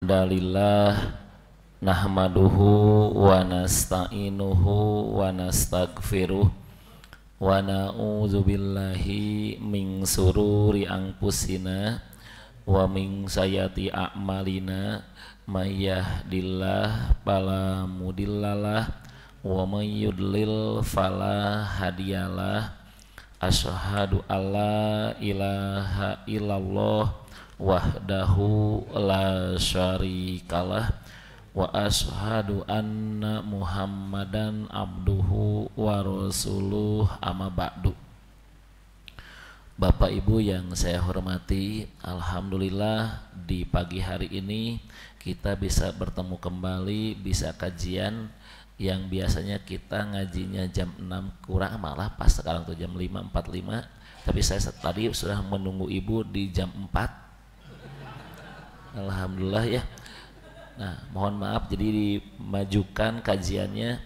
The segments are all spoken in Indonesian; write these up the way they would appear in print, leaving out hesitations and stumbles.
hamdalillah nahmaduhu wa nasta'inuhu wa nastaghfiruh wa na'udzu billahi min sururi anfusina wa min sayyiati a'malina may yahdihillahu fala mudhillalah wa may yudlil fala hadiyalah. Asyhadu alla ilaha illallah wahdahu la syarikalah wa asyhadu anna muhammadan abduhu wa rasuluh amma ba'du. Bapak Ibu yang saya hormati, alhamdulillah di pagi hari ini kita bisa bertemu kembali, bisa kajian yang biasanya kita ngajinya jam 6 kurang, malah pas sekarang tuh jam 5.45, tapi saya tadi sudah menunggu Ibu di jam 4. Alhamdulillah ya. Nah, mohon maaf jadi dimajukan kajiannya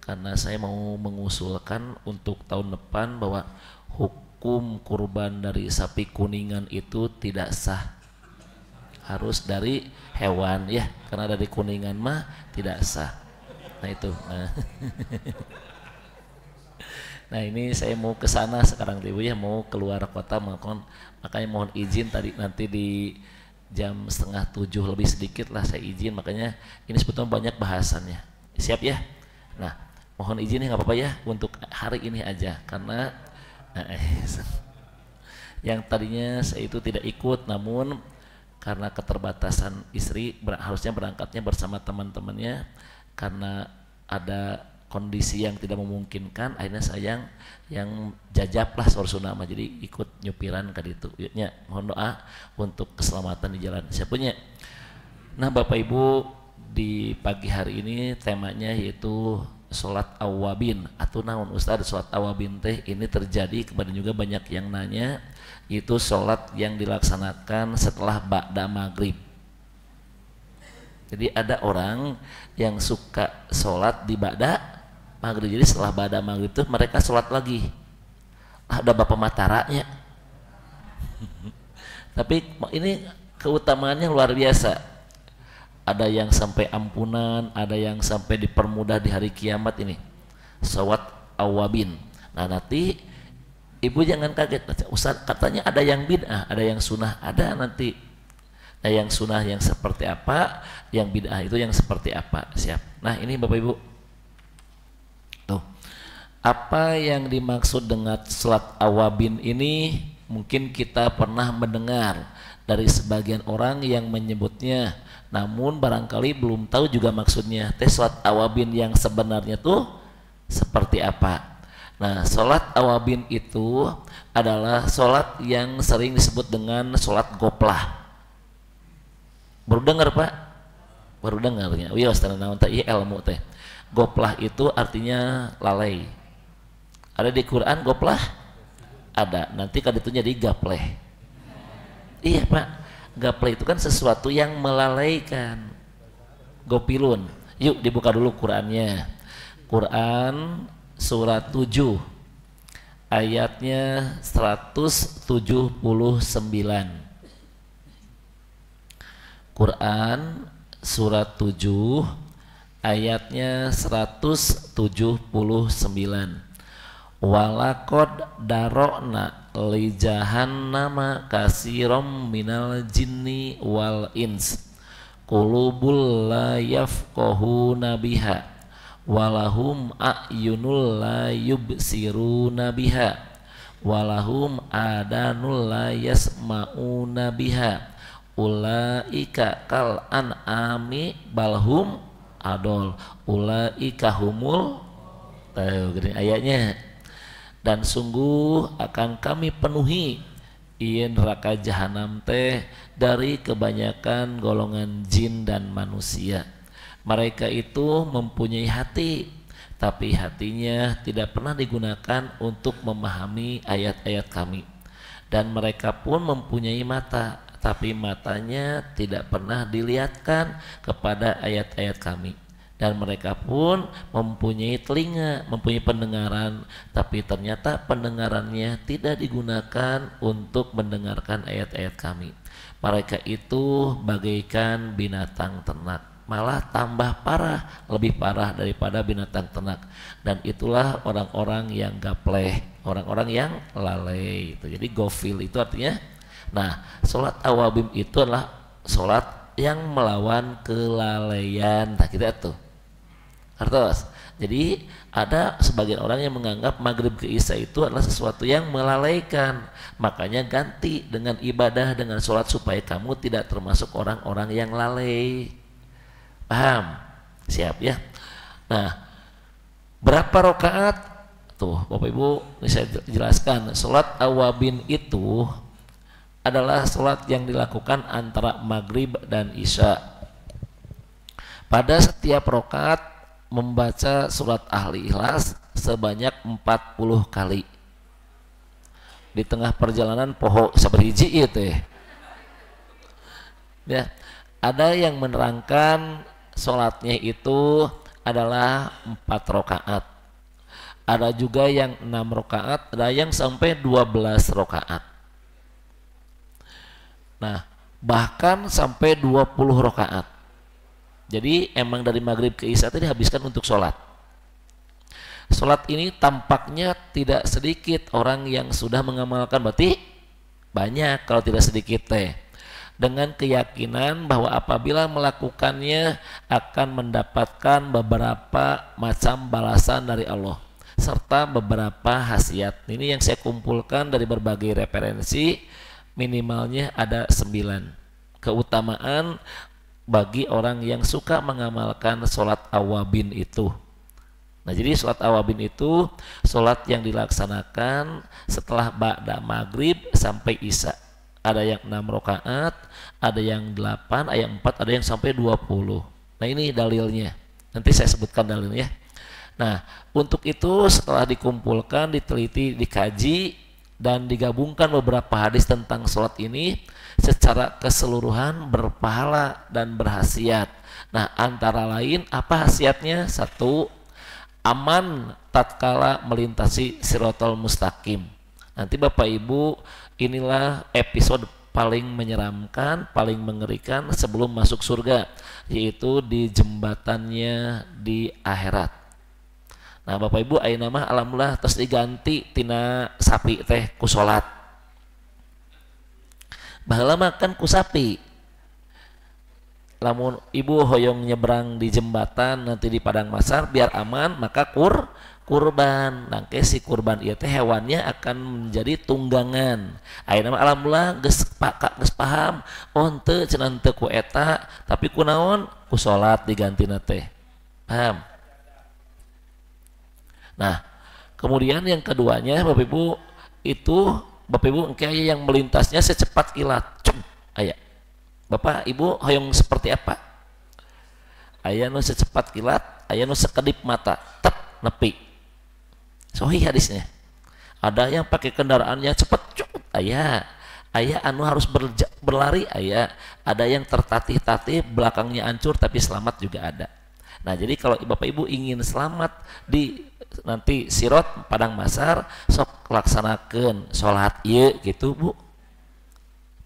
karena saya mau mengusulkan untuk tahun depan bahwa hukum kurban dari sapi kuningan itu tidak sah, harus dari hewan ya, karena dari kuningan mah tidak sah. Nah itu, nah ini saya mau ke sana sekarang Ibu ya, mau keluar kota, makanya mohon izin tadi nanti di jam 6:30 lebih sedikit lah saya izin, makanya ini sebetulnya banyak bahasannya. Siap ya? Nah, mohon izin ya, nggak apa-apa ya untuk hari ini aja, karena yang tadinya saya itu tidak ikut, namun karena keterbatasan istri harusnya berangkatnya bersama teman-temannya, karena ada kondisi yang tidak memungkinkan, akhirnya saya yang jajab lah sorsunama, jadi ikut nyupiran ke ditu. Yuknya mohon doa untuk keselamatan di jalan. Siapunya. Nah Bapak Ibu, di pagi hari ini temanya yaitu sholat awabin atau naon Ustaz. Sholat awabin teh ini terjadi, kemudian juga banyak yang nanya, itu sholat yang dilaksanakan setelah ba'da maghrib. Jadi ada orang yang suka sholat di ba'da maghrib, jadi setelah ba'da maghrib itu mereka sholat lagi. Ada bapak mataranya. Tapi ini keutamaannya luar biasa. Ada yang sampai ampunan, ada yang sampai dipermudah di hari kiamat ini. Sholat awabin. Nah nanti Ibu jangan kaget, Ustaz katanya ada yang bid'ah, ada yang sunnah, ada nanti. Nah yang sunnah yang seperti apa, yang bid'ah itu yang seperti apa. Siap. Nah ini Bapak Ibu, tuh apa yang dimaksud dengan sholat awabin ini, mungkin kita pernah mendengar dari sebagian orang yang menyebutnya, namun barangkali belum tahu juga maksudnya teh sholat awabin yang sebenarnya tuh seperti apa. Nah sholat awabin itu adalah sholat yang sering disebut dengan sholat goplah. Baru dengar Pak? Baru dengarnya. Iya Ustaz, naon teh ilmu teh. Goplah itu artinya lalai. Ada di Quran goplah? Ada. Nanti kan itu jadi gapleh. Iya Pak. Gapleh itu kan sesuatu yang melalaikan. Gopilun. Yuk dibuka dulu Qurannya. Quran surat 7 ayatnya 179. Quran surat 7 ayatnya 179. Walaqad darokna li jahannama katsiran minal jinni wal ins qulubul la yafqahuna biha walahum a'yunul la yubsiruna biha walahum adanul la yasma'una biha ulaika kal an'ami balhum adol ulaika humul gini ayatnya. Dan sungguh akan kami penuhi ieu neraka jahanam teh dari kebanyakan golongan jin dan manusia. Mereka itu mempunyai hati, tapi hatinya tidak pernah digunakan untuk memahami ayat-ayat kami. Dan mereka pun mempunyai mata, tapi matanya tidak pernah dilihatkan kepada ayat-ayat kami. dan mereka pun mempunyai telinga, mempunyai pendengaran, tapi ternyata pendengarannya tidak digunakan untuk mendengarkan ayat-ayat kami. Mereka itu bagaikan binatang ternak, malah tambah parah, lebih parah daripada binatang ternak. Dan itulah orang-orang yang gapleh, orang-orang yang lalai itu. Jadi gofil itu artinya, nah sholat awabin itu adalah sholat yang melawan kelalaian. Nah kita tuh Artos. Jadi ada sebagian orang yang menganggap maghrib ke isya itu adalah sesuatu yang melalaikan. Makanya ganti dengan ibadah, dengan sholat supaya kamu tidak termasuk orang-orang yang lalai. Paham? Siap ya? Nah, berapa rakaat? Tuh Bapak Ibu, ini saya jelaskan. Sholat awabin itu adalah sholat yang dilakukan antara maghrib dan isya. Pada setiap rakaat membaca surat Al-Ikhlas sebanyak 40 kali. Di tengah perjalanan poho saberhiji ieu teh. Ya, ada yang menerangkan sholatnya itu adalah 4 rakaat. Ada juga yang 6 rakaat, ada yang sampai 12 rakaat. Nah, bahkan sampai 20 rakaat. Jadi emang dari maghrib ke isya itu dihabiskan untuk sholat. Sholat ini tampaknya tidak sedikit orang yang sudah mengamalkan, berarti banyak kalau tidak sedikit teh. Dengan keyakinan bahwa apabila melakukannya akan mendapatkan beberapa macam balasan dari Allah serta beberapa khasiat. Ini yang saya kumpulkan dari berbagai referensi, minimalnya ada 9 keutamaan bagi orang yang suka mengamalkan sholat awabin itu. Nah, jadi sholat awabin itu sholat yang dilaksanakan setelah ba'da maghrib sampai isya. Ada yang 6 rakaat, ada yang 8, ada yang 4, ada yang sampai 20. Nah, ini dalilnya. Nanti saya sebutkan dalilnya. Nah, untuk itu setelah dikumpulkan, diteliti, dikaji, dan digabungkan beberapa hadis tentang sholat ini, secara keseluruhan berpahala dan berhasiat. Nah, antara lain apa khasiatnya? 1, aman tatkala melintasi Shiratal Mustaqim. Nanti Bapak Ibu, inilah episode paling menyeramkan, paling mengerikan sebelum masuk surga, yaitu di jembatannya di akhirat. Nah, Bapak Ibu, ayeuna mah alhamdulillah terus diganti tina sapi teh ku salat. Baheula makan ku sapi. Lamun ibu hoyong nyebrang di jembatan nanti di padang mahsyar biar aman, maka kurban. Nangke si kurban ieu teh hewannya akan menjadi tunggangan. Ayeuna mah alhamdulillah geus paham. Oh henteu cenah henteu ku eta, tapi ku naon? Ku salat digantina teh. Paham? Nah, kemudian yang keduanya Bapak Ibu, itu Bapak Ibu engke aya yang melintasnya secepat kilat. Aya. Bapak Ibu hoyong seperti apa? Aya nu secepat kilat, aya nu sekedip mata, tep nepi. Sahih hadisnya. Ada yang pakai kendaraannya cepat, aya. Aya anu harus berlari, aya. Ada yang tertatih-tatih belakangnya hancur tapi selamat juga ada. Nah, jadi kalau Bapak Ibu ingin selamat di nanti sirot padang mahsyar, sok laksanakeun salat ieu gitu, Bu.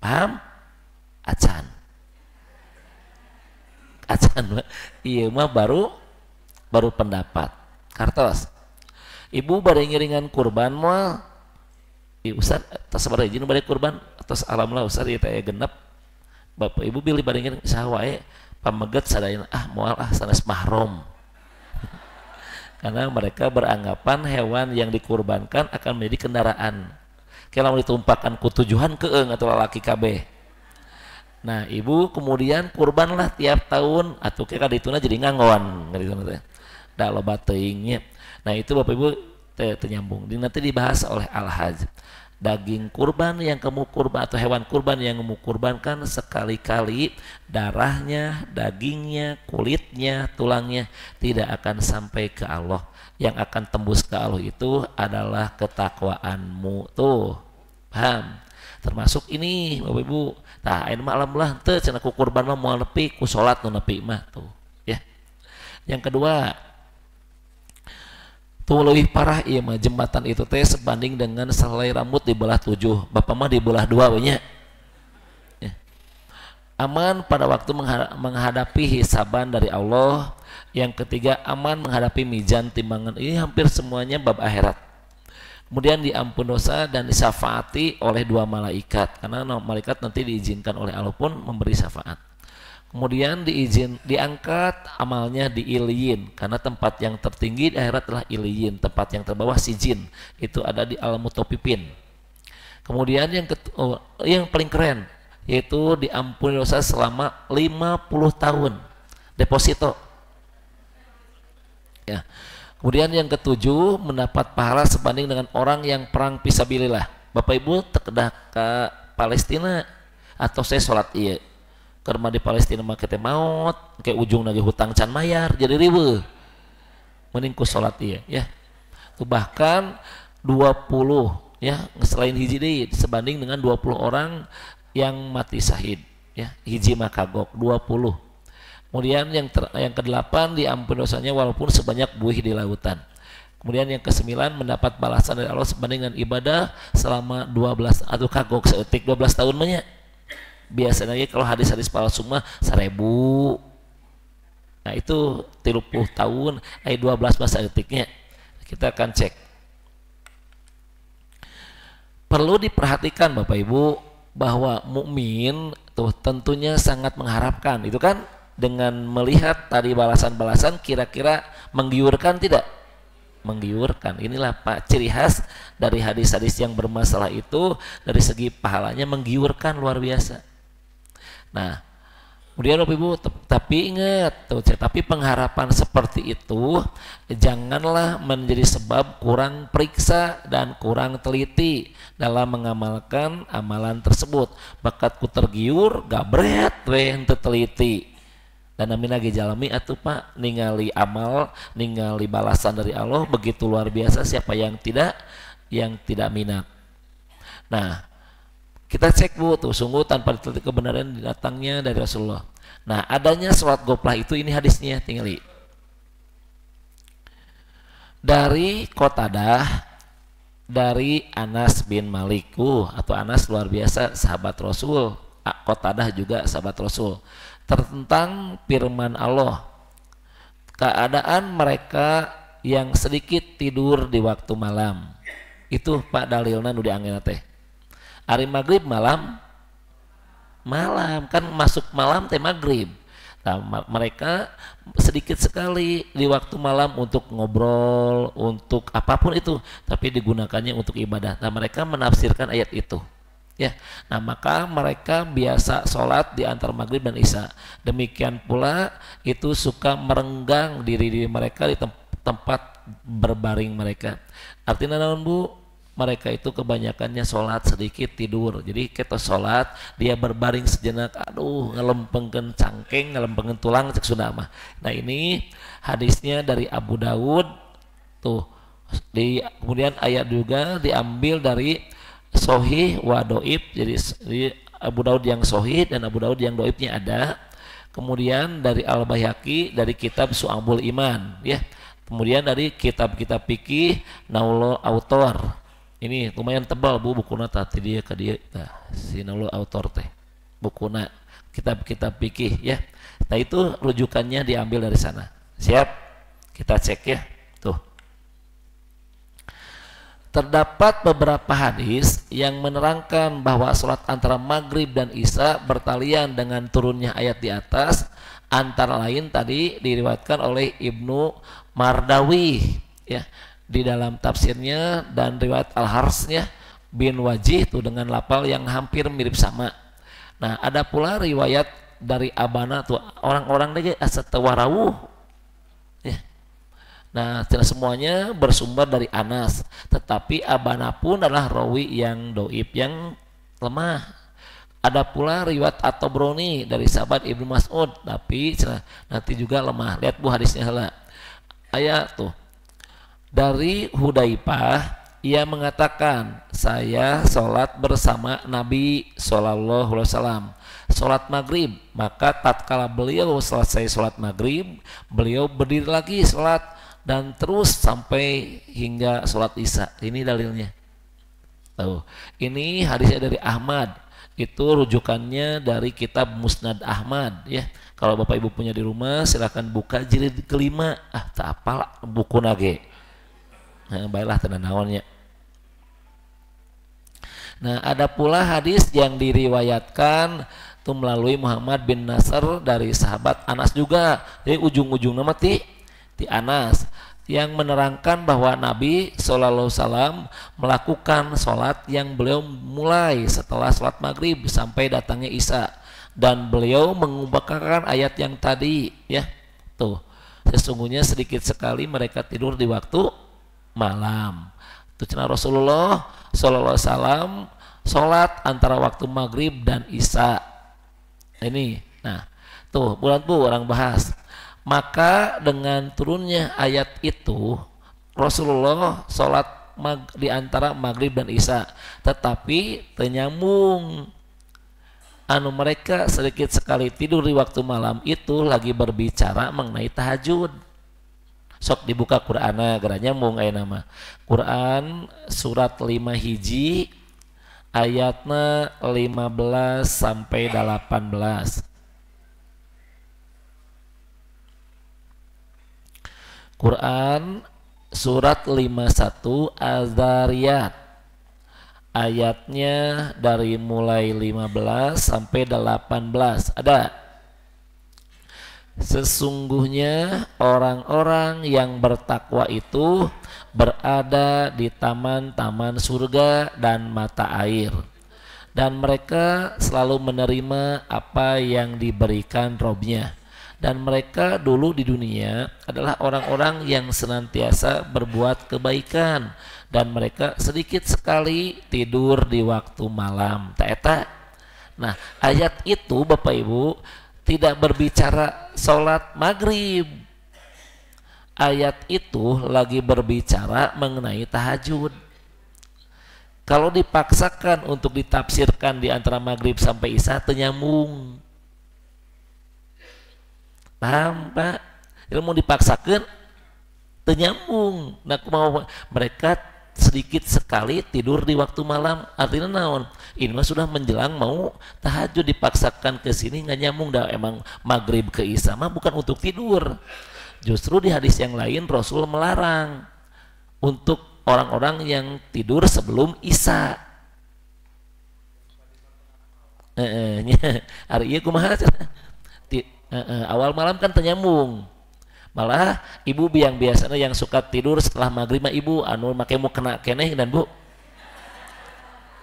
Paham? Acan iya mah baru pendapat kartos. Ibu bari ngiringan kurban moal Ustaz tas sabaraha izin bari kurban atas alhamdulillah Ustaz ieu teh genep. Bapak Ibu pilih bari ngiring saha wae pameget sadayana moal sanes mahram. Karena mereka beranggapan hewan yang dikurbankan akan menjadi kendaraan. Kalau ditumpahkan ku tujuan keung atau lalaki kabeh. Nah, ibu kemudian kurbanlah tiap tahun atau kayak kadituna jadi ngangon kadituna teh. Da loba teuingnya. Nah, itu Bapak Ibu ternyambung. Nanti dibahas oleh Al-Hajj. Daging kurban yang kamu kurban atau hewan kurban yang kamu kurbankan sekali-kali darahnya, dagingnya, kulitnya, tulangnya tidak akan sampai ke Allah. Yang akan tembus ke Allah itu adalah ketakwaanmu. Tuh, paham? Termasuk ini Bapak Ibu. Tah ayeuna mah alhamdulillah teu cenah ku kurban mah moal nepi ku salat nu nepi mah tuh, ya. Yang kedua, tuh lebih parah iya mah jembatan itu teh sebanding dengan selai rambut dibelah 7. Bapak mah dibelah 2 banyak. Ya. Aman pada waktu menghadapi hisaban dari Allah. Yang ketiga, aman menghadapi mizan timbangan. Ini hampir semuanya bab akhirat. Kemudian diampun dosa dan disyafaati oleh 2 malaikat, karena malaikat nanti diizinkan oleh Allah pun memberi syafaat. Kemudian diangkat amalnya di iliyin, karena tempat yang tertinggi di akhirat adalah iliyin, tempat yang terbawah sijin, itu ada di al-mutafifin. Kemudian yang paling keren yaitu diampuni dosa selama 50 tahun deposito. Ya. Kemudian yang ketujuh, mendapat pahala sebanding dengan orang yang perang fisabilillah. Bapak Ibu terkedah ke Palestina atau saya sholat iya karena di Palestina mah kita maut kayak ujung lagi hutang can mayar jadi ribu meningku sholat iya ya. Tuh bahkan 20 ya selain hiji deui sebanding dengan 20 orang yang mati syahid ya, hiji mah kagok 20. Kemudian yang ke-8 diampuni dosanya walaupun sebanyak buih di lautan. Kemudian yang ke-9 mendapat balasan dari Allah sebanding dengan ibadah selama 12 atau kagok seetik 12 tahun banyak. Biasanya kalau hadis-hadis palsu mah 1000. Nah itu 30 tahun, 12 masa etiknya. Kita akan cek. Perlu diperhatikan Bapak Ibu bahwa mukmin tuh tentunya sangat mengharapkan itu kan. Dengan melihat tadi balasan-balasan kira-kira menggiurkan tidak? Menggiurkan. Inilah Pak ciri khas dari hadis-hadis yang bermasalah itu, dari segi pahalanya menggiurkan luar biasa. Nah, kemudian Bapak Ibu tapi ingat tuh, tapi pengharapan seperti itu janganlah menjadi sebab kurang periksa dan kurang teliti dalam mengamalkan amalan tersebut. Bakatku tergiur gabret we henteu teliti. Dan amin lagi jalami atuh Pak ningali amal, ningali balasan dari Allah begitu luar biasa, siapa yang tidak minat. Nah, kita cek Bu tuh sungguh tanpa diteliti kebenaran datangnya dari Rasulullah. Nah, adanya sholat goplah itu ini hadisnya tinggali. Dari Qatadah dari Anas bin Malik atau Anas luar biasa sahabat Rasul, Qatadah juga sahabat Rasul. Tentang firman Allah, keadaan mereka yang sedikit tidur di waktu malam itu Pak dalilna nu dianggena teh hari maghrib malam kan masuk malam teh maghrib. Nah, mereka sedikit sekali di waktu malam untuk ngobrol, untuk apapun itu, tapi digunakannya untuk ibadah. Nah, mereka menafsirkan ayat itu. Ya, nah maka mereka biasa sholat di antara maghrib dan isya. Demikian pula itu suka merenggang diri mereka di tempat berbaring mereka. Artinya naon Bu? Mereka itu kebanyakannya sholat sedikit tidur. Jadi kita sholat dia berbaring sejenak, aduh ngelempengkeun cangkeng, ngelempengkeun tulang cek Sunda mah. Nah ini hadisnya dari Abu Daud tuh. Kemudian ayat juga diambil dari Sohih wa doib, jadi Abu Daud yang sohih dan Abu Daud yang doibnya ada. Kemudian dari Al-Baihaqi dari kitab Su'abul Iman ya. Kemudian dari kitab-kitab fikih Naulul Autor. Ini lumayan tebal Bu bukuna tadi dia ke dia. Nah, si Naulul Autor teh bukuna kitab-kitab fikih ya. Nah itu rujukannya diambil dari sana. Siap? Kita cek ya. Tuh. Terdapat beberapa hadis yang menerangkan bahwa sholat antara maghrib dan isya bertalian dengan turunnya ayat di atas. Antara lain tadi diriwayatkan oleh Ibnu Mardawi ya di dalam tafsirnya dan riwayat Al-Harsnya bin Wajih tuh dengan lafal yang hampir mirip sama. Nah ada pula riwayat dari Abana tuh orang-orang lagi asat tawarawuh. Nah, tidak semuanya bersumber dari Anas, tetapi Abana pun adalah rawi yang doib, yang lemah. Ada pula riwayat At-Tabrani dari sahabat Ibnu Mas'ud, tapi nanti juga lemah. Lihat Bu hadisnya lah. Ayat tuh dari Hudzaifah ia mengatakan, saya sholat bersama Nabi Shallallahu Alaihi Wasallam, sholat maghrib. Maka tatkala beliau selesai sholat maghrib, beliau berdiri lagi sholat dan terus sampai hingga sholat isya. Ini dalilnya. Tuh, ini hadisnya dari Ahmad. Itu rujukannya dari kitab Musnad Ahmad ya. Kalau Bapak Ibu punya di rumah silakan buka jilid kelima. Tak apalah buku nage. Nah, baiklah tenan naonnya. Nah, ada pula hadis yang diriwayatkan itu melalui Muhammad bin Nasr dari sahabat Anas juga. Jadi ujung-ujung nama ti Anas yang menerangkan bahwa Nabi Shallallahu Alaihi Wasallam melakukan sholat yang beliau mulai setelah sholat maghrib sampai datangnya isya, dan beliau mengumpulkan ayat yang tadi ya, tuh sesungguhnya sedikit sekali mereka tidur di waktu malam. Itu cenah Rasulullah Shallallahu Alaihi Wasallam sholat antara waktu maghrib dan isya. Ini, nah tuh bulan bu orang bahas. Maka dengan turunnya ayat itu Rasulullah sholat di antara maghrib dan isya, tetapi ternyambung anu mereka sedikit sekali tidur di waktu malam itu lagi berbicara mengenai tahajud. Sok dibuka Qur'ana gara nyambung aya nama. Quran surat 5 hiji ayatna 15 sampai 18. Quran surat 51 Az-Zariyat ayatnya dari mulai 15 sampai 18 ada. Sesungguhnya orang-orang yang bertakwa itu berada di taman-taman surga dan mata air, dan mereka selalu menerima apa yang diberikan Robnya. Dan mereka dulu di dunia adalah orang-orang yang senantiasa berbuat kebaikan, dan mereka sedikit sekali tidur di waktu malam. Taeta. Nah, ayat itu Bapak Ibu tidak berbicara sholat maghrib. Ayat itu lagi berbicara mengenai tahajud. Kalau dipaksakan untuk ditafsirkan di antara maghrib sampai isya ternyambung. Paham Pak? Ilmu dipaksakan ternyambung. Nah, mau mereka sedikit sekali tidur di waktu malam, artinya naon? Ini mah sudah menjelang mau tahajud, dipaksakan ke sini nggak nyambung dah. Emang maghrib ke isya mah bukan untuk tidur. Justru di hadis yang lain Rasul melarang untuk orang-orang yang tidur sebelum isya. Hari iya kumaha? Awal malam kan ternyambung. Malah ibu yang biasanya yang suka tidur setelah maghrib mah ibu anu make mau kena keneh dan bu,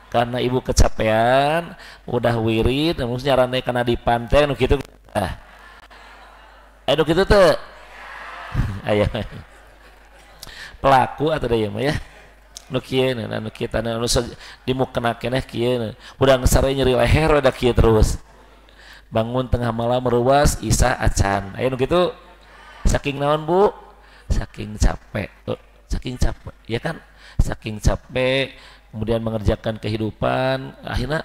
karena ibu kecapean udah wirid maksudnya rantai kena di pantai nu kitu ayo kitu teh ayo pelaku atau daya mah ya nu kieu nu kita nu di mau kena keneh kieu udah ngesare nyeri leher udah kieu terus bangun tengah malam meruas isya acan ayo nu kitu. Saking naon bu? Saking capek, saking capek, ya kan? Saking capek, kemudian mengerjakan kehidupan, akhirnya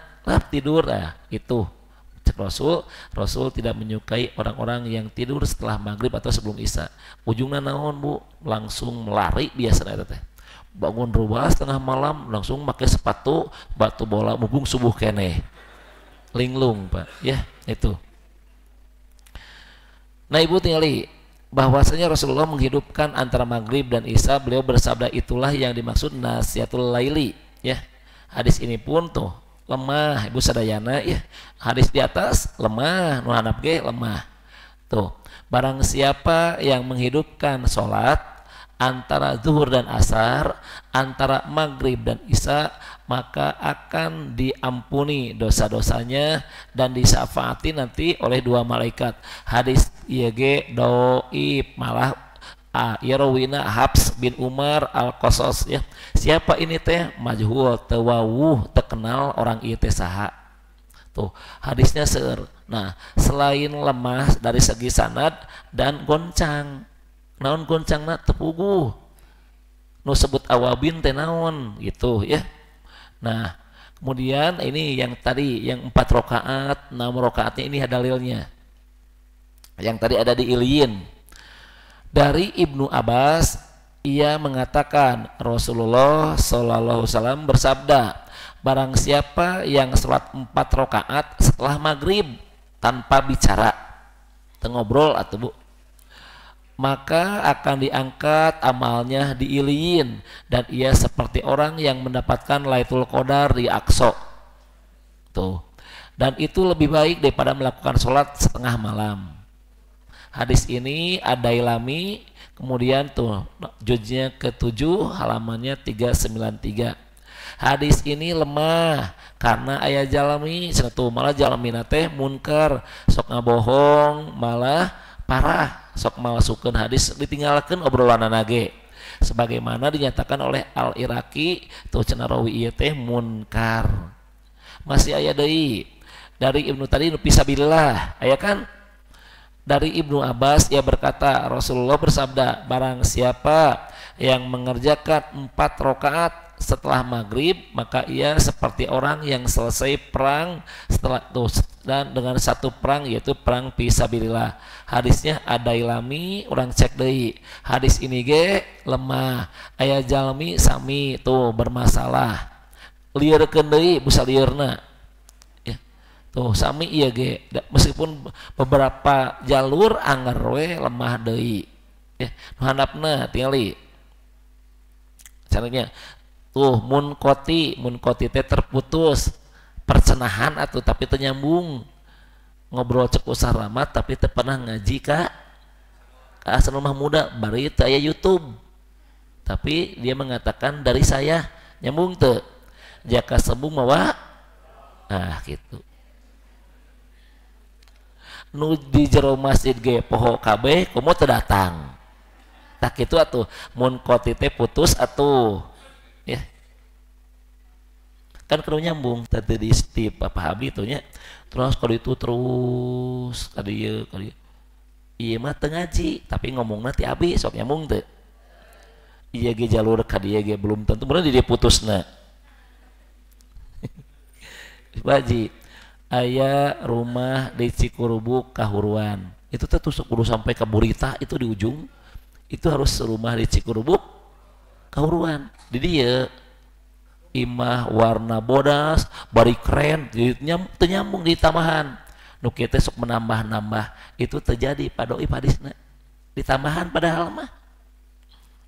tidur. Itu cek Rasul tidak menyukai orang-orang yang tidur setelah maghrib atau sebelum isya. Ujungnya naon bu? Langsung melari biasanya teh. Bangun ruas tengah malam, langsung pakai sepatu batu bola, mumpung subuh kene, linglung pak, ya itu. Nah ibu tinggali bahwasanya Rasulullah menghidupkan antara maghrib dan isya. Beliau bersabda, itulah yang dimaksud nasihatul laili ya. Hadis ini pun tuh lemah ibu sadayana ya. Hadis di atas lemah, nu handap ge lemah. Tuh, barang siapa yang menghidupkan sholat antara zuhur dan asar, antara maghrib dan isya, maka akan diampuni dosa-dosanya dan disyafaati nanti oleh dua malaikat. Hadis IG doib malah Yarawina Habs bin Umar Al-Qasas ya. Siapa ini teh? Majhul, tewawuh, terkenal orang ieu teh saha. Tuh, hadisnya seueur. Nah, selain lemah dari segi sanad dan goncang. Naon goncangna? Tepuguh. nu sebut awabin teh naon gitu ya. Nah, kemudian ini yang tadi yang 4 rakaat, 6 rakaatnya ini ada dalilnya. Yang tadi ada di Iliyin. Dari Ibnu Abbas, ia mengatakan Rasulullah sallallahu alaihi wasallam bersabda, barang siapa yang salat 4 rakaat setelah maghrib tanpa bicara, ngobrol atau Bu, maka akan diangkat amalnya di Iliyin dan ia seperti orang yang mendapatkan Lailatul Qadar di Aqsa. Tuh. Dan itu lebih baik daripada melakukan sholat setengah malam. Hadis ini Ad-Dailami, kemudian tuh juznya ke-7 halamannya 393. Hadis ini lemah karena aya jalmi satu malah jalmina teh munkar, sok ngabohong, malah parah, sok malasukeun hadis, ditinggalkeun obrolan nage. Sebagaimana dinyatakan oleh Al-Iraqi tuh cenah rawi ieu teh munkar. Masih aya deui dari Ibnu tadi nu fisabilillah, aya kan? Dari Ibnu Abbas ia berkata Rasulullah bersabda, barang siapa yang mengerjakan 4 rakaat setelah maghrib maka ia seperti orang yang selesai perang setelah tuh, dan dengan satu perang yaitu perang fisabilillah. Hadisnya Ad-Dailami, orang cek deui. Hadis ini ge lemah, aya jalmi sami tuh bermasalah, lieurekeun deui busa liurna ya. Tuh sami ieu ge meskipun beberapa jalur anggar we lemah deui ya. Nu handapna tingali caranya tuh munkoti teh terputus percenahan atau tapi ternyambung ngobrol cek usah ramat tapi teu pernah ngaji ka asal rumah muda bari teu aya YouTube tapi dia mengatakan dari saya nyambung teu jaka sembung mawa gitu. Nu di jero masjid ge poho kabeh komo teu datang tak kitu atuh munkoti teh putus atuh ya kan kalau nyambung tadi di stip apa habi itu nya terus kalau itu terus kali iya mah teu ngaji tapi ngomong nanti abi sok nyambung teu iya ge jalur ka dieu ge belum tentu bener dia putusna baji aya rumah di Cikurubuk Kahuruan itu teh tusuk kudu sampai ke Burita itu di ujung itu harus rumah di Cikurubuk Kahuruan di dia imah warna bodas bari keren nyambung di tamahan nu kieu teh sok menambah-nambah itu terjadi pada hadisna di tamahan padahal mah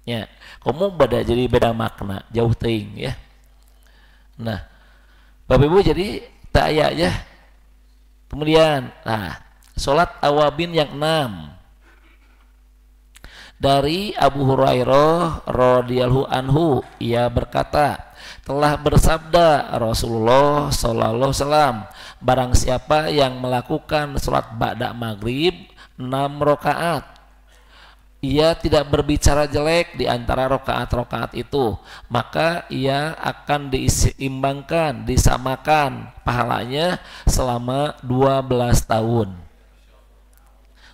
ya komo beda jadi beda makna jauh teuing ya. Nah Bapak Ibu jadi teu aya ya. Kemudian salat awabin yang 6 dari Abu Hurairah radhiyallahu anhu ia berkata telah bersabda Rasulullah sallallahu alaihi wasallam barang siapa yang melakukan salat ba'da maghrib 6 rakaat ia tidak berbicara jelek di antara rakaat-rakaat itu maka ia akan diseimbangkan disamakan pahalanya selama 12 tahun.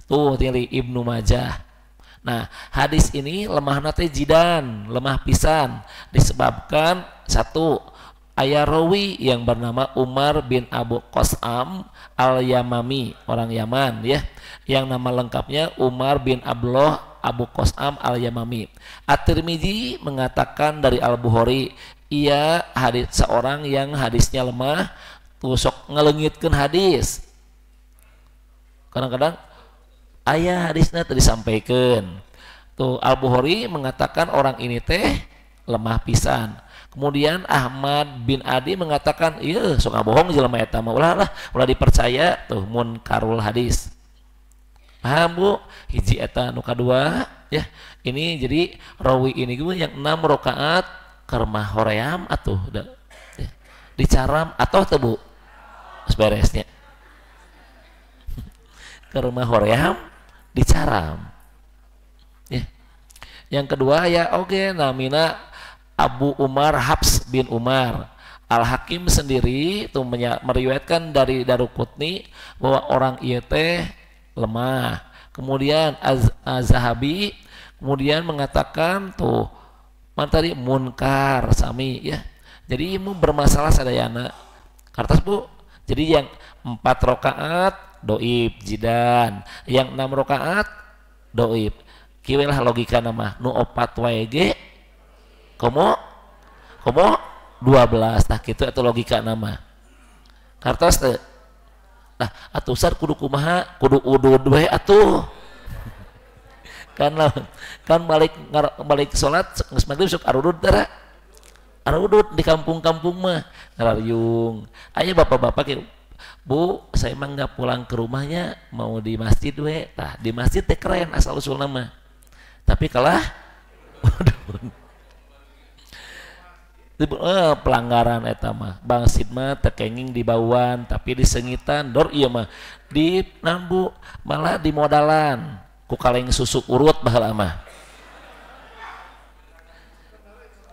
Tuh tili Ibnu Majah. Nah, hadis ini lemah nate jidan, lemah pisan disebabkan satu aya rawi yang bernama Umar bin Abu Qasam Al-Yamami, orang Yaman ya, yang nama lengkapnya Umar bin Abdullah Abu Qasam Al-Yamami. At-Tirmidzi mengatakan dari Al-Bukhari ia hadis seorang yang hadisnya lemah tusok ngelengitkeun hadis. Kadang-kadang aya hadisnya tadi disampaikan. Tuh Al-Bukhari mengatakan orang ini teh lemah pisan. Kemudian Ahmad bin Adi mengatakan iya sok ngabohong jelema eta mah ulah dipercaya tuh munkarul hadis. Paham Bu? Hiji eta nu kadua ya. Ini jadi rawi ini gue yang 6 rakaat keur hoream atuh ya. Dicaram atau teu Bu? Beresnya. Keur hoream dicaram ya. Yang kedua ya oke namina Abu Umar Habs bin Umar. Al-Hakim sendiri itu meriwayatkan dari Daruqutni bahwa orang ieu teh lemah. Kemudian Az-Zahabi kemudian mengatakan tuh Man tadi munkar sami ya. Jadi ieu bermasalah sadayana. Kartos Bu. Jadi yang 4 rakaat doib jidan, yang 6 rakaat doib. Kieu lah logika nama nu 4 wae ge komo 12 tah kitu atuh logika nama. Kartos teu. Nah, atuh Ustaz kudu kumaha? Kudu udud we atuh. Kan balik salat geus magrib sok arudud tara. Arudud di kampung-kampung mah ngararyung. Aya bapak-bapak kieu, Bu, saya emang nggak pulang ke rumahnya, mau di masjid we. Tah, di masjid teh keren asal usulna mah. Tapi kalah pelanggaran eta mah. Bangsid mah tekenging di bauan tapi disengitan dor ieu mah di nambu malah di modalan ku kaleng susu urut baheula mah.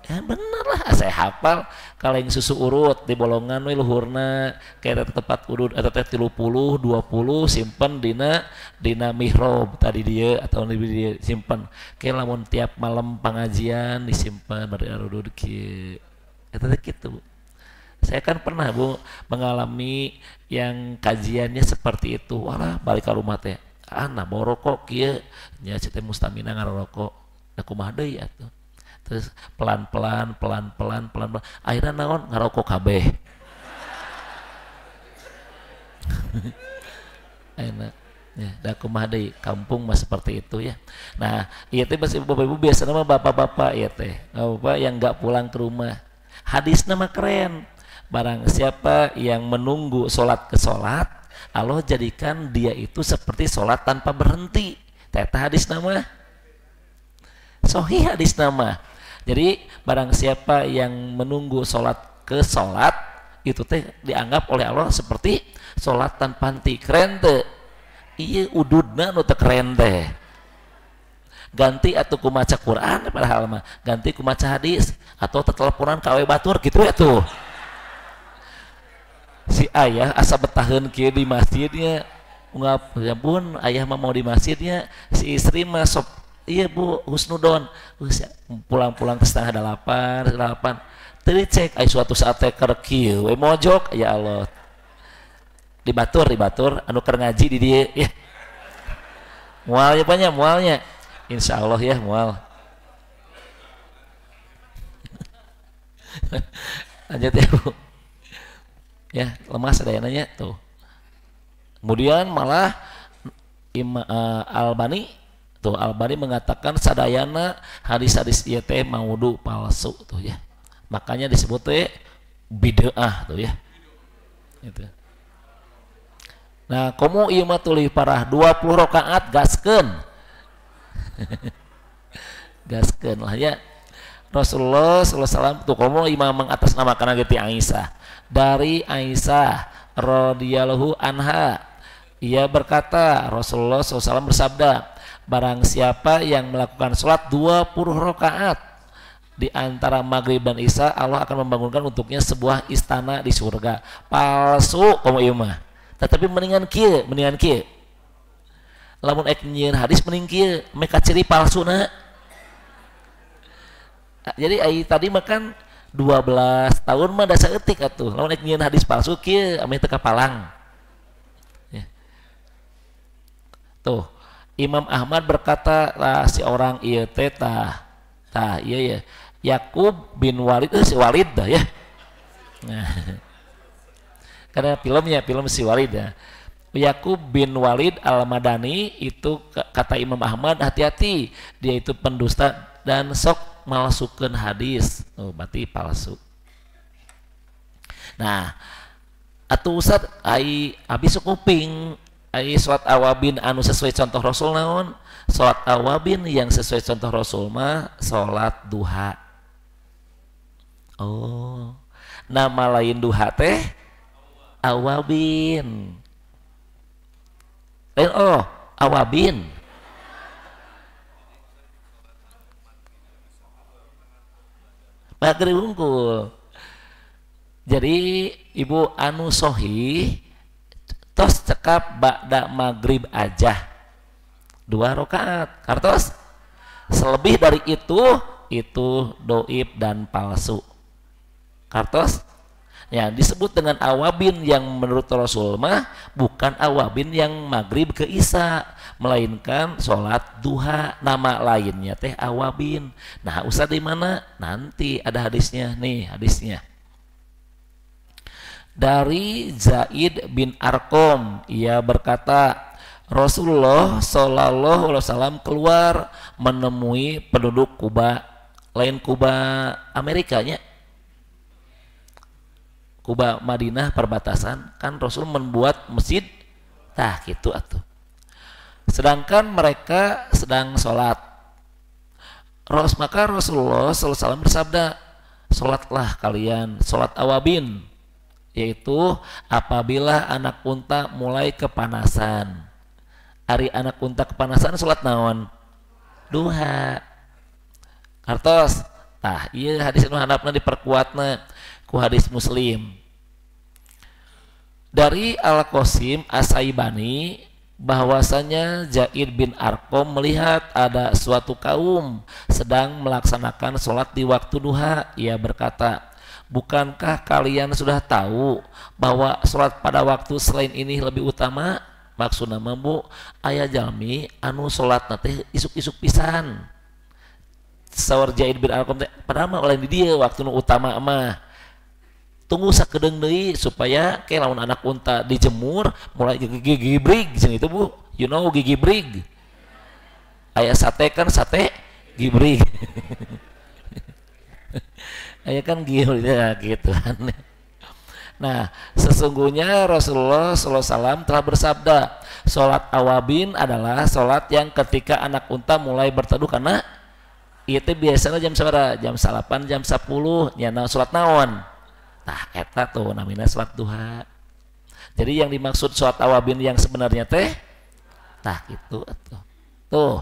Ya bener lah, saya hafal kaleng susu urut di bolongan we luhurna kayak tempat urut eta teh 30 20 simpen dina mihrab tadi dia atau di dia simpen kayak lamun tiap malam pengajian disimpan bari arudud kieu. Eta teh kitu. Saya kan pernah Bu mengalami yang kajiannya seperti itu. Walah balik ka rumah teh, nah bawa rokok kieu nya teh mustamina ngarokok. Da kumaha deui atuh. Terus pelan-pelan akhirnya naon ngarokok kabeh. Enak ya, da kumaha deui kampung mah seperti itu ya. Nah, ieu teh Bapak Ibu biasana mah bapak-bapak ieu teh. Bapak yang enggak pulang ke rumah. Hadis nama keren. Barang siapa yang menunggu sholat ke sholat, Allah jadikan dia itu seperti sholat tanpa berhenti. Teta hadis nama Sohih hadis nama. Jadi barang siapa yang menunggu sholat ke sholat, itu teh dianggap oleh Allah seperti sholat tanpa henti. Keren teh. Iya ududna nu teu keren teh. Ganti atau ku maca Quran padahal mah ganti ku maca hadis atau teteleponan ka awe batur gitu ya tuh. Si ayah asa betaheun kieu di masjidnya ngap ya pun ayah mah mau di masjidnya si istri mah sok iya Bu husnudon pulang-pulang ke setengah 8 teu dicek ai suatu saat teh keur kieu we mojok ya Allah di batur anu keur ngaji di dieu ya mualnya mualnya insya Allah ya mual. Lanjut ya Bu. Ya lemas ada yang nanya tuh. Kemudian malah Albani mengatakan sadayana hadis-hadis ieu teh maudhu palsu tuh ya. Makanya disebut teh bid'ah tuh ya. Gitu. Nah, komo ieu mah tuluy parah 20 rakaat gaskeun. Gaskeun lah ya. Rasulullah SAW tuh komo imam mengatasnamakan agati Aisyah. Dari Aisyah radhiyallahu anha, ia berkata Rasulullah SAW bersabda, barang siapa yang melakukan sholat 20 rakaat di antara maghrib dan isya, Allah akan membangunkan untuknya sebuah istana di surga. Palsu komo ieu mah. Tetapi mendingan kieu lamun ek nyieun hadis mending kieu meka ciri palsuna. Jadi ai tadi makan 12 tahun mah da saeutik atuh. Lamun ek nyieun hadis palsu kieu ame teu kapalang. Ya. Tuh, Imam Ahmad berkata lah si orang ieu teh tah ieu ya. Yakub bin Walid si Walid dah ya. Nah. Karena film si Walid ya. Yakub bin Walid al-Madani itu kata Imam Ahmad hati-hati dia itu pendusta dan sok malsukeun hadis. Oh, berarti palsu. Nah, atuh Ustaz ai abis kuping ai salat awabin anu sesuai contoh Rasul naon? Salat awabin yang sesuai contoh Rasul mah salat duha. Oh. Nama lain duha teh awabin. Awabin. Maghrib unggul. Jadi ibu anu sohi tos cekap ba'da maghrib aja 2 rakaat. Kartos selebih dari itu itu doib dan palsu. Kartos ya disebut dengan awabin yang menurut Rasul mah bukan awabin yang maghrib ke isya, melainkan sholat duha, nama lainnya teh awabin. Nah usah di mana nanti ada hadisnya nih, hadisnya dari Zaid bin Arqam, ia berkata Rasulullah Shallallahu Alaihi Wasallam keluar menemui penduduk Kuba, lain Kuba Amerikanya, Kuba Madinah perbatasan kan Rasul membuat masjid tah gitu atuh. Sedangkan mereka sedang sholat. Maka Rasulullah SAW bersabda, sholatlah kalian sholat awabin, yaitu apabila anak unta mulai kepanasan. Ari anak unta kepanasan sholat naon? Duha. Kartos tah iya hadis nu handapna diperkuatna ku hadis Muslim dari Al-Qasim As-Saibani bahwasanya Zaid bin Arqam melihat ada suatu kaum sedang melaksanakan sholat di waktu duha. Ia berkata, bukankah kalian sudah tahu bahwa sholat pada waktu selain ini lebih utama? Maksudna mambu aya jalmi anu sholat teh isuk-isuk pisan. Saur Zaid bin Arqam teh padahal mah oleh di dieu waktu nu utama mah tunggu sakedeung deui supaya ke lamun anak unta dijemur mulai gigi brig jeung itu Bu, you know gigi brig aya sate kan sate gibrig aya kan ya gitu kan. Nah sesungguhnya Rasulullah SAW telah bersabda, sholat awabin adalah sholat yang ketika anak unta mulai berteduh, karena itu biasanya jam sabaraha, jam 8 jam 10 nyana sholat naon. Nah eta tuh namanya sholat duha. Jadi yang dimaksud sholat awabin yang sebenarnya teh nah gitu tuh.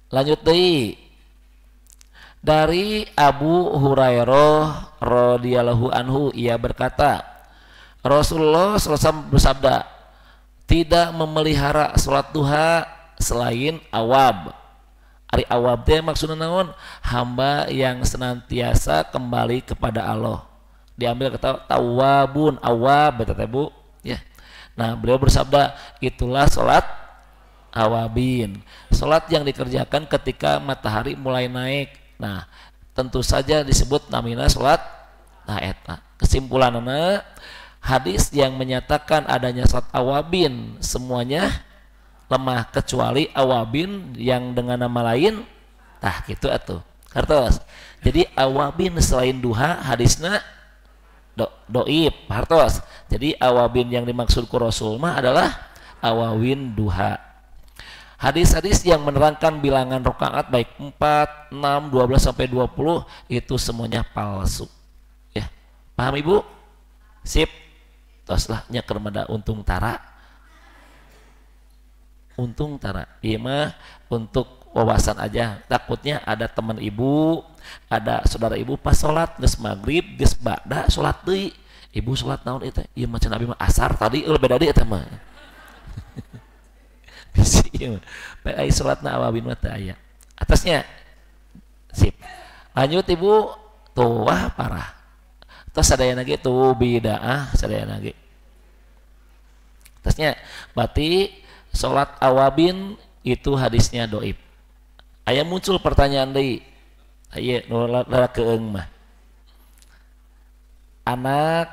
Lanjut deui dari Abu Hurairah radhiyallahu anhu, ia berkata Rasulullah SAW bersabda, tidak memelihara sholat duha selain awab. Ari awab teh maksudna naon? Hamba yang senantiasa kembali kepada Allah. Diambil kata tawabun, awab eta teh Bu, ya. Nah, beliau bersabda, itulah salat awabin. Salat yang dikerjakan ketika matahari mulai naik. Nah, tentu saja disebut namina salat nah eta. Kesimpulanna, hadis yang menyatakan adanya salat awabin semuanya lemah kecuali awabin yang dengan nama lain tah gitu atuh. Hartos. Jadi awabin selain duha hadisna doib. Hartos. Jadi awabin yang dimaksud ku Rasul mah adalah awawin duha. Hadis-hadis yang menerangkan bilangan rakaat baik 4, 6, 12 sampai 20 itu semuanya palsu. Ya. Paham Ibu? Sip. Toslah nya keur mada untung tara. Untung tara ieu mah untuk wawasan aja, takutnya ada teman ibu, ada saudara ibu pas sholat geus maghrib geus ba'da sholat deui, ibu sholat naon eta? Ieu mah cenah abi mah asar tadi beda deui eta mah bisi ieu mah bae ai sholatna awabin mah teu aya atasnya. Sip, lanjut Ibu tuh. Wah parah tos sadayana ge tuh bidaah sadayana ge atasnya. Berarti sholat awabin itu hadisnya doib. Aya muncul pertanyaan deui. Aya nu keung mah. Anak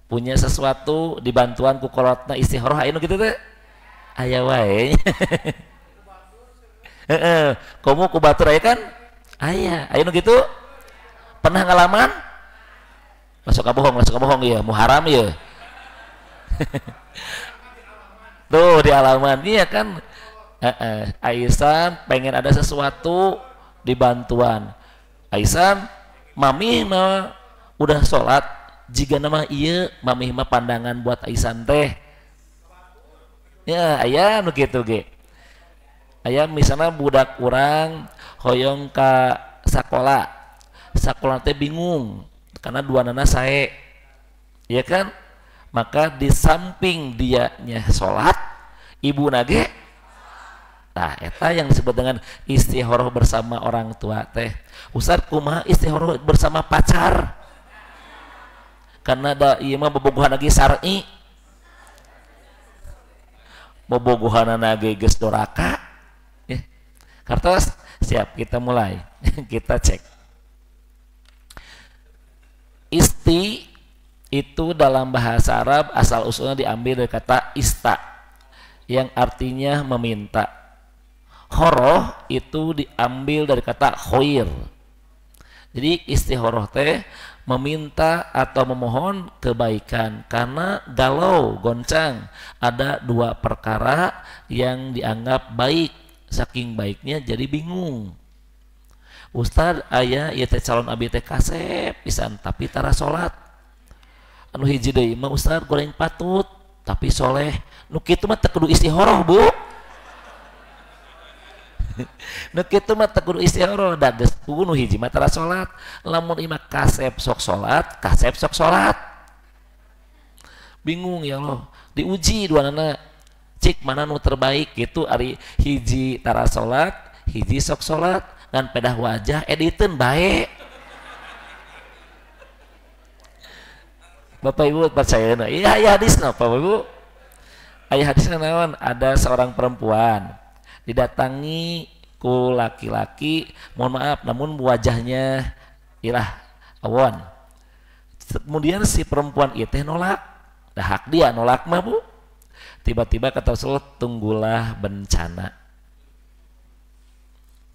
punya sesuatu dibantuan ku kolotna istikharah aya nu kitu teh? Aya wae. Heeh, komo ku batur aya kan? Aya nu kitu? Pernah ngalaman? Masuk kabohong ieu, muharam ieu. Tuh di halaman iya kan. Aisyah pengen ada sesuatu dibantuan. Aisyah mami mah udah sholat jika nama iya mami mah pandangan buat Aisyah teh ya aya nu kitu ge. Aya misalnya budak urang hoyong ka sakola teh bingung karena dua nana sae ya kan. Maka di samping dianya sholat, ibu nage Nah, eta yang disebut dengan istihoroh bersama orang tua teh. Ustaz, kumaha istihoroh bersama pacar? Karena da ieu mah bobogohan lagi syar'i. Bobogohan lagi geus doraka. Ya. Kartos, siap kita mulai. Kita cek. Isti itu dalam bahasa Arab asal usulnya diambil dari kata ista yang artinya meminta. Horoh itu diambil dari kata khoir. Jadi istihoroh teh meminta atau memohon kebaikan, karena galau goncang ada dua perkara yang dianggap baik, saking baiknya jadi bingung. Ustad aya ieu teh calon abi teh kasep pisan tapi tara salat. Anu hiji deui mah Ustad goreng patut tapi soleh. Nu kitu mah teu kudu istihoroh, Bu. Nu kitu mah teu kudu istihoroh, da geus nu hiji mah tara salat. Lamun imah kasep sok salat, kasep sok salat. Bingung ya Allah. Diuji duanana. Cik mana nu terbaik gitu, ari hiji tara salat, hiji sok salat, ngan pedah wajah editeun bae. Bapak Ibu percaya na? Iya hadisna Bapak Ibu. Aya hadisna naon? Ada seorang perempuan didatangi ku laki-laki, mohon maaf namun wajahnya ilah awan. Kemudian si perempuan itu nolak, dah hak dia nolak mah Bu. Tiba-tiba kata Rasulullah, tunggulah bencana.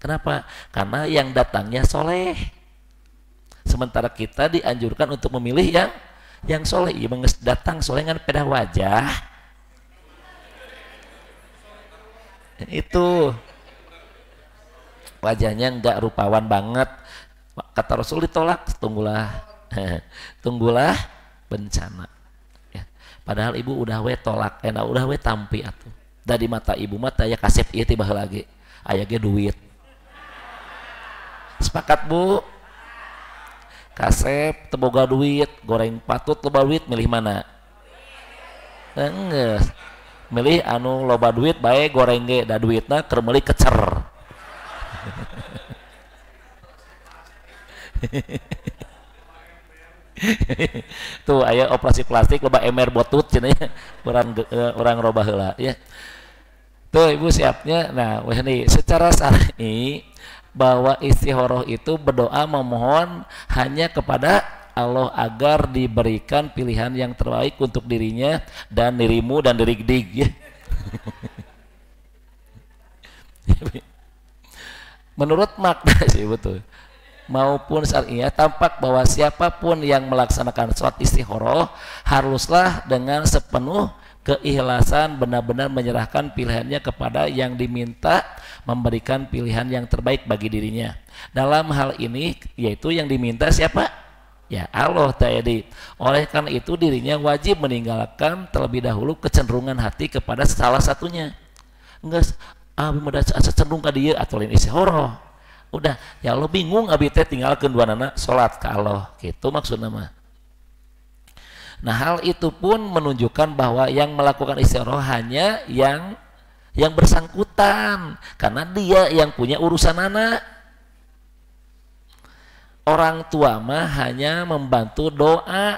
Kenapa? Karena yang datangnya soleh, sementara kita dianjurkan untuk memilih yang soleh. Iya datang soleh ngan pedah wajah itu wajahnya enggak rupawan banget, kata Rasul ditolak, tunggulah bencana ya. Padahal ibu udah we tolak, udah we tampi atuh. Dari mata ibu mata ya kasep ieu tibah lagi aya ge duit. Sepakat Bu? Kasep teboga duit, goreng patut loba duit, milih mana? Enggak, milih anu loba duit bae goreng ge da duitna keur meuli kecer. Tuh aya operasi plastik loba emer botut cenah ya. Urang robah heula ya. Tuh Ibu siapnya. Nah, weh nih secara syar'i bahwa istihoroh itu berdoa memohon hanya kepada Allah agar diberikan pilihan yang terbaik untuk dirinya dan dirimu dan diri dig ya. Menurut makna sih betul maupun syariah tampak bahwa siapapun yang melaksanakan sholat istihoroh haruslah dengan sepenuh keikhlasan benar-benar menyerahkan pilihannya kepada yang diminta, memberikan pilihan yang terbaik bagi dirinya. Dalam hal ini yaitu yang diminta siapa? Ya Allah ta'ala. Oleh karena itu dirinya wajib meninggalkan terlebih dahulu kecenderungan hati kepada salah satunya. Enggak, abi mah asa cenderung ka dieu atuh lain istihoroh. Udah, ya Allah bingung abi teh tinggalkeun duanana salat ka Allah. Gitu maksudna mah. Nah, hal itu pun menunjukkan bahwa yang melakukan istihoroh hanya yang bersangkutan, karena dia yang punya urusan anak. Orang tua mah hanya membantu doa.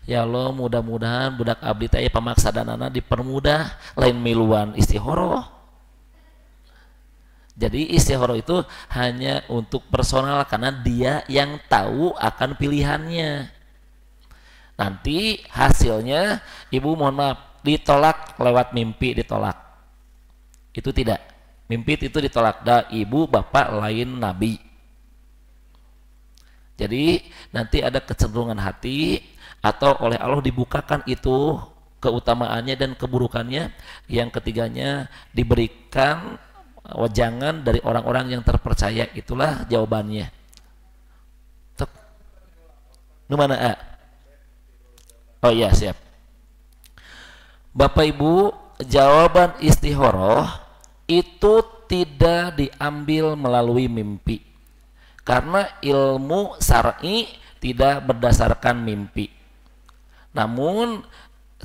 Ya Allah, mudah-mudahan budak abdi teh pamaksadanana dipermudah, lain miluan istihoroh. Jadi istihoroh itu hanya untuk personal karena dia yang tahu akan pilihannya. Nanti hasilnya ibu mohon maaf ditolak lewat mimpi, ditolak. Itu tidak. Mimpi itu ditolak. Da ibu bapak lain nabi. Jadi nanti ada kecenderungan hati atau oleh Allah dibukakan itu keutamaannya dan keburukannya. Yang ketiganya diberikan wajangan dari orang-orang yang terpercaya. Itulah jawabannya. Nu mana A? Oh iya siap. Bapak Ibu, jawaban istihoroh itu tidak diambil melalui mimpi, karena ilmu syar'i tidak berdasarkan mimpi. Namun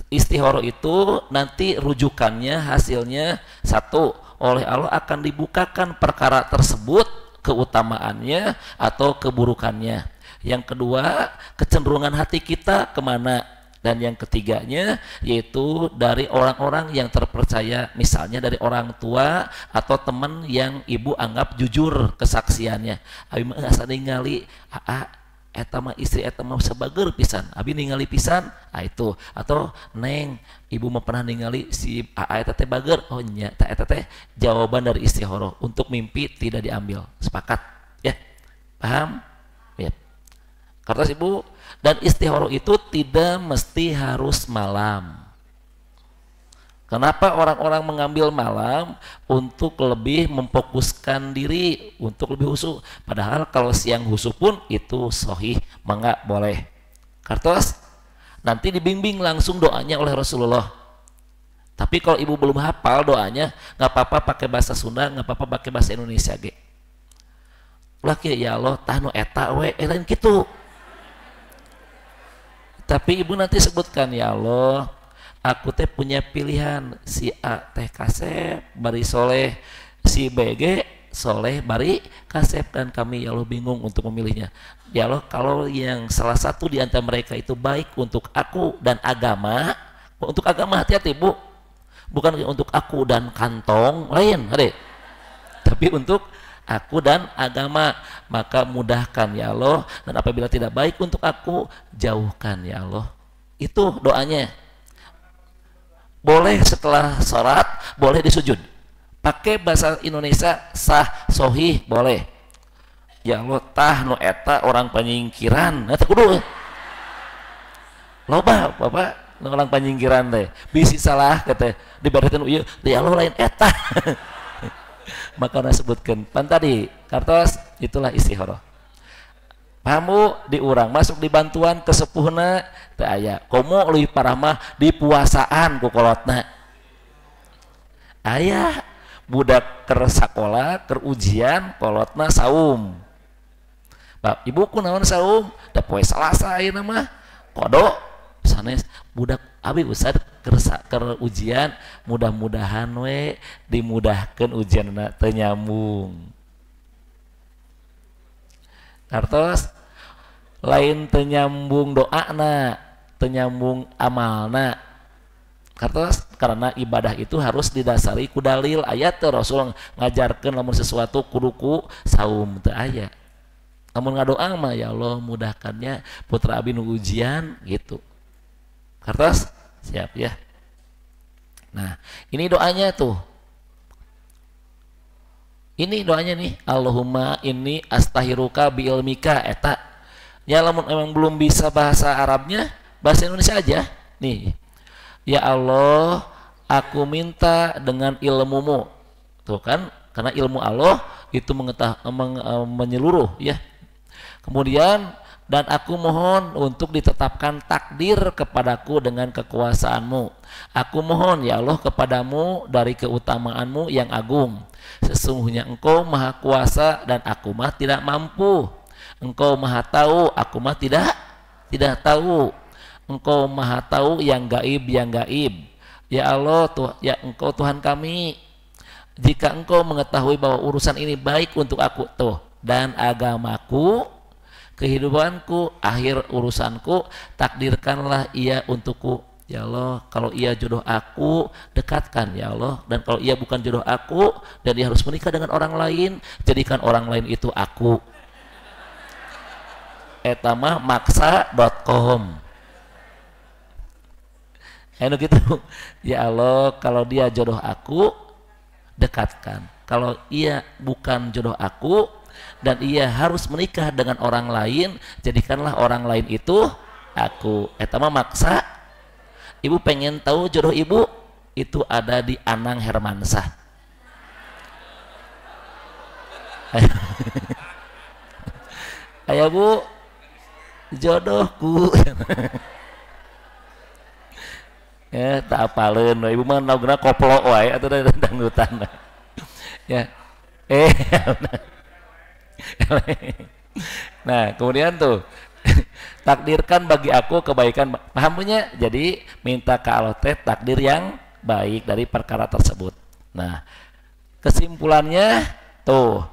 Istihoro itu nanti rujukannya hasilnya satu, oleh Allah akan dibukakan perkara tersebut keutamaannya atau keburukannya. Yang kedua, kecenderungan hati kita kemana. Dan yang ketiganya yaitu dari orang-orang yang terpercaya, misalnya dari orang tua atau teman yang ibu anggap jujur kesaksiannya. Abi mah asa ningali eta mah istri eta mah sabager pisan, abi ningali pisan, itu. Atau neng, ibu mah pernah ningali si eta teh bager, oh nya eta teh jawaban dari istihoro untuk mimpi tidak diambil. Sepakat ya, paham ya. Karena ibu, dan istihoro itu tidak mesti harus malam. Kenapa orang-orang mengambil malam? Untuk lebih memfokuskan diri, untuk lebih husu. Padahal kalau siang husu pun itu sahih, mangga boleh. Kartos nanti dibimbing langsung doanya oleh Rasulullah. Tapi kalau ibu belum hafal doanya, nggak apa-apa pakai bahasa Sunda, nggak apa-apa pakai bahasa Indonesia ge. Ulah ya Allah, tahnu eta we, lain gitu. Tapi ibu nanti sebutkan, ya Allah, aku teh punya pilihan, si A teh kasep bari soleh, si BG soleh bari kasep, dan kami ya Allah bingung untuk memilihnya. Ya Allah, kalau yang salah satu di antara mereka itu baik untuk aku dan agama, untuk agama hati-hati bu, bukan untuk aku dan kantong lain, adek. Tapi untuk aku dan agama, maka mudahkan ya Allah, dan apabila tidak baik untuk aku, jauhkan ya Allah. Itu doanya. Boleh setelah sholat, boleh disujud. Pakai bahasa Indonesia sah, sohih, boleh. Ya Allah, tah nu eta orang panyingkiran, eta kudu. Loba bapak nu orang panyingkiran teh, bisi salah kata dibaratin ieu, ya Allah lain eta. Maka orang sebutkan pan tadi kartos, itulah istihoro. Pahamu diurang masuk di bantuan kesepuhna teu aya, komo leuwih parah mah di puasaan ku kolotna. Aya budak keur sakola keur ujian kolotna saum. Bab ibu kunaon saum? Da poe Salasa ayeuna mah kodo sanes budak abi Ustad keur ujian, mudah-mudahan we dimudahkeun ujianna teu nyambung. Kartos lain teu nyambung doana, teu nyambung amalna. Kartos karena ibadah itu harus didasari ku dalil. Ayat teu Rasul ngajarkeun lamun sesuatu kudu ku saum, teu aya. Lamun ngadoa mah ya Allah mudahkannya putra abi nu ujian gitu. Kartos siap ya. Nah, ini doanya tuh. Ini doanya nih, Allahumma inni astahiruka bi ilmika eta. Ya lamun emang belum bisa bahasa Arabnya, bahasa Indonesia aja. Nih. Ya Allah, aku minta dengan ilmumu. Tuh kan, karena ilmu Allah itu menyeluruh ya. Kemudian dan aku mohon untuk ditetapkan takdir kepadaku dengan kekuasaanmu. Aku mohon ya Allah kepadamu dari keutamaanmu yang agung. Sesungguhnya engkau maha kuasa dan aku mah tidak mampu. Engkau maha tahu, aku mah tidak tahu. Engkau maha tahu yang gaib. Ya Allah, ya engkau Tuhan kami. Jika engkau mengetahui bahwa urusan ini baik untuk aku tuh dan agamaku, kehidupanku, akhir urusanku, takdirkanlah ia untukku. Ya Allah, kalau ia jodoh aku, dekatkan ya Allah. Dan kalau ia bukan jodoh aku dan dia harus menikah dengan orang lain, jadikan orang lain itu aku. Etama maksa.com. Enak gitu. Ya Allah, kalau dia jodoh aku, dekatkan. Kalau ia bukan jodoh aku dan ia harus menikah dengan orang lain, jadikanlah orang lain itu aku. Etama maksa. Ibu pengen tahu jodoh ibu? Itu ada di Anang Hermansah. Ayo bu, jodohku. Ya tak apaleun, ibu mah naugna koplo wae atau dangdutan. Ya, nah kemudian tuh takdirkan bagi aku kebaikan. Paham punya? Jadi minta ke Allah teh takdir yang baik dari perkara tersebut. Nah, kesimpulannya tuh.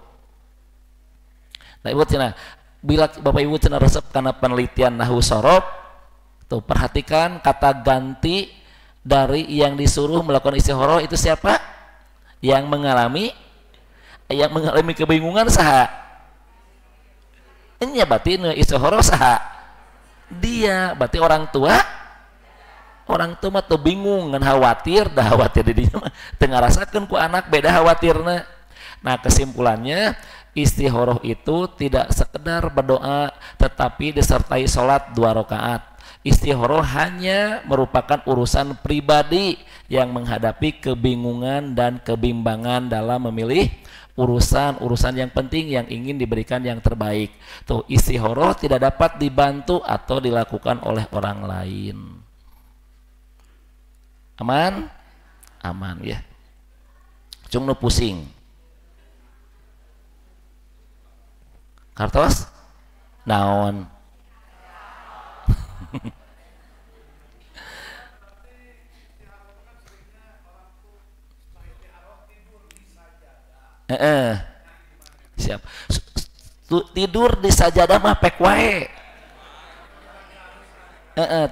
Nah, Ibu cenah, bila Bapak Ibu cenah resep karena penelitian nahwu sorof, tuh perhatikan kata ganti dari yang disuruh melakukan istikharah itu siapa? Yang mengalami kebingungan saha? Ini berarti istikharah saha? Dia berarti orang tua mah tuh bingung ngan khawatir, dah khawatir di dinya mah teu ngarasakeun ku anak beda khawatirna. Nah, kesimpulannya istikharah itu tidak sekedar berdoa tetapi disertai salat 2 rakaat. Istikharah hanya merupakan urusan pribadi yang menghadapi kebingungan dan kebimbangan dalam memilih urusan yang penting yang ingin diberikan yang terbaik. Tuh, istikharah tidak dapat dibantu atau dilakukan oleh orang lain. Aman? Aman ya. Cung nu pusing. Kartos? Naon? Siap. Tidur di sajadah mah pek wae.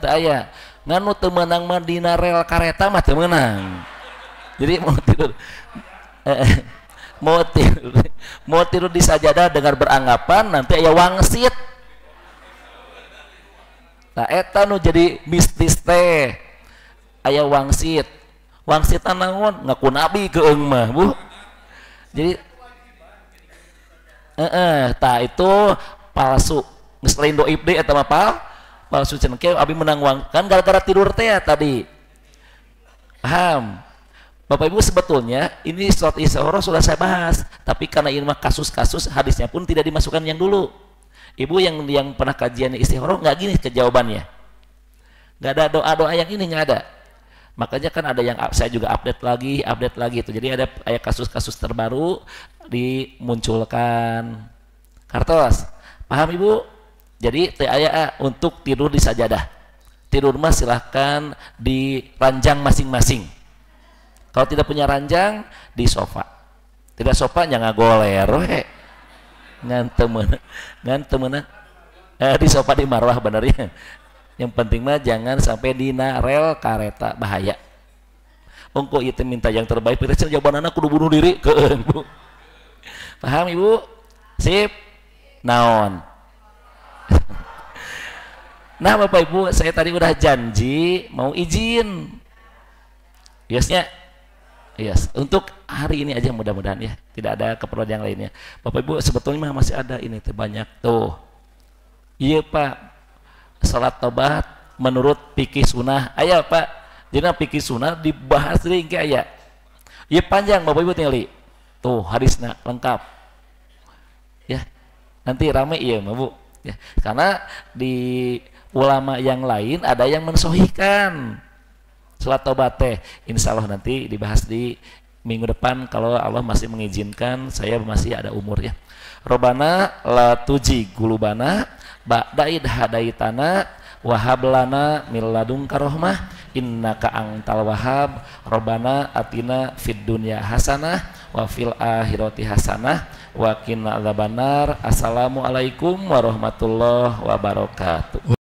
Teu aya. Nganu teu meunang mah dina rel kareta mah teu meunang. Jadi mau tidur di sajadah dengan beranggapan nanti aya wangsit. Nah, eta nu jadi mistis teh. Aya wangsit. Wangsitan naon? Ngaku nabi keung mah, Bu. Jadi itu palsu. Geus lain doib deui eta mah palsu cenah ke abi menang uang kan gara-gara tidur teh ya tadi. Paham? Bapak Ibu, sebetulnya ini surat istikharah sudah saya bahas, tapi karena ini mah kasus-kasus hadisnya pun tidak dimasukkan yang dulu. Ibu yang pernah kajian istikharah nggak gini ke jawabannya. Nggak ada doa-doa yang ini, nggak ada. Makanya kan ada yang saya juga update lagi itu. Jadi ada kasus-kasus terbaru dimunculkan. Kartos, paham Ibu? Jadi aya untuk tidur di sajadah. Tidur mah silahkan di ranjang masing-masing. Kalau tidak punya ranjang, di sofa. Tidak sofa nya ngagoler we. Ngan teu meunang. Di sofa di marwah bener ya. Yang penting mah jangan sampai di rel kareta, bahaya. Ongko ieu minta yang terbaik, pireuh jawabanana kudu bunuh diri keun, Bu. Paham Ibu? Sip. Naon? Nah, Bapak Ibu, saya tadi udah janji mau izin. Yesnya. Yes, untuk hari ini aja mudah-mudahan ya, tidak ada keperluan yang lainnya. Bapak Ibu, sebetulnya masih ada ini banyak tuh. Iya Pak, salat tobat menurut fikih sunnah. Aya Pak, jadi fikih sunnah dibahas deui engke aya. Iya panjang Bapak Ibu tinggali. Tuh hadisna lengkap. Ya. Nanti rame iya mah Bu. Ya, karena di ulama yang lain ada yang mensohikan salat tobat teh. Insya Allah nanti dibahas di minggu depan kalau Allah masih mengizinkan, saya masih ada umur ya. Robana la tuji gulubana ba'daid hadaitana wahablana min ladunka rahmah innaka antal wahhab. Robana atina fid dunya hasanah wa fil akhirati hasanah wa qina adzabannar. Assalamualaikum warahmatullahi wabarakatuh.